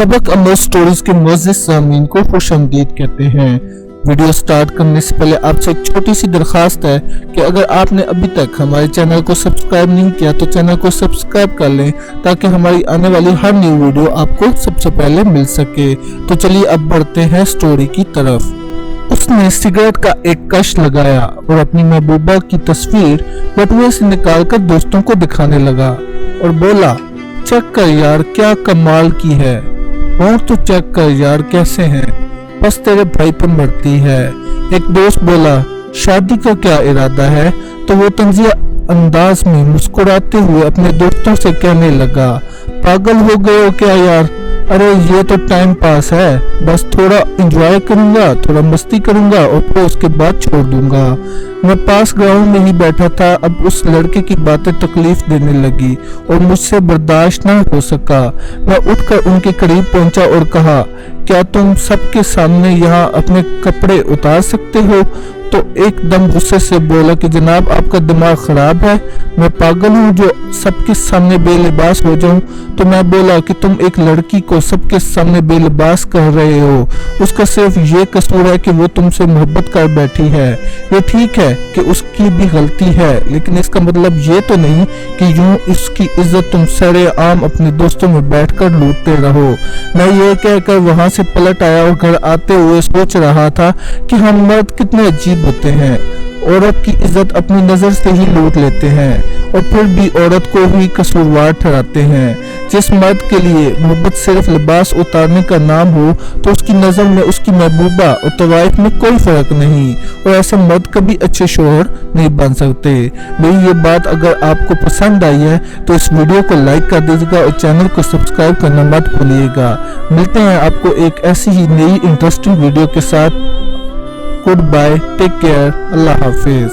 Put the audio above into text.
सबक अमल स्टोरीज के मुअज़्ज़िज़ सामीन को खुशामदीद कहते हैं। वीडियो स्टार्ट करने से पहले आपसे एक छोटी सी दरख्वास्त है कि अगर आपने अभी तक हमारे चैनल को सब्सक्राइब नहीं किया तो चैनल को सब्सक्राइब कर लें ताकि हमारी आने वाली हर न्यू वीडियो आपको सबसे पहले मिल सके। तो चलिए अब बढ़ते हैं स्टोरी की तरफ। उसने सिगरेट का एक कश लगाया और अपनी महबूबा की तस्वीर बटुए से निकालकर दोस्तों को दिखाने लगा और बोला, चेक कर यार क्या कमाल की है, और तो चेक कर यार कैसे हैं, बस तेरे भाई पर मरती है। एक दोस्त बोला, शादी का क्या इरादा है? तो वो तंजिया अंदाज में मुस्कुराते हुए अपने दोस्तों से कहने लगा, पागल हो गए हो क्या यार, अरे ये तो टाइम पास है, बस थोड़ा एंजॉय करूंगा, थोड़ा मस्ती करूंगा और फिर उसके बाद छोड़ दूंगा। मैं पास ग्राउंड में ही बैठा था, अब उस लड़के की बातें तकलीफ देने लगी और मुझसे बर्दाश्त ना हो सका। मैं उठकर उनके करीब पहुंचा और कहा, क्या तुम सबके सामने यहाँ अपने कपड़े उतार सकते हो? तो एकदम गुस्से से बोला कि जनाब आपका दिमाग खराब है, मैं पागल हूँ जो सबके सामने बेलिबास हो जाऊं? तो मैं बोला कि तुम एक लड़की को सबके सामने बेलिबास कर रहे हो, उसका सिर्फ ये कसूर है कि वो तुमसे मोहब्बत कर बैठी है। ये ठीक है कि उसकी भी गलती है, लेकिन इसका मतलब ये तो नहीं कि यूं इसकी इज्जत तुम सरे आम अपने दोस्तों में बैठकर लूटते रहो। मैं ये कहकर वहां से पलट आया और घर आते हुए सोच रहा था कि हम मर्द कितने अजीब होते हैं, औरत की इज्जत अपनी नजर से ही लूट लेते हैं और फिर भी औरत को ही कसूरवार ठहराते हैं। जिस मर्द के लिए मोहब्बत सिर्फ लिबास उतारने का नाम हो तो उसकी नजर में उसकी महबूबा और तवाइफ में कोई फर्क नहीं, और ऐसे मर्द कभी अच्छे शोहर नहीं बन सकते। मेरी ये बात अगर आपको पसंद आई है तो इस वीडियो को लाइक कर दीजिएगा और चैनल को सब्सक्राइब करना मत भूलिएगा। मिलते हैं आपको एक ऐसी ही नई इंटरेस्टिंग वीडियो के साथ। गुड बाय, टेक केयर, अल्लाह हाफिज।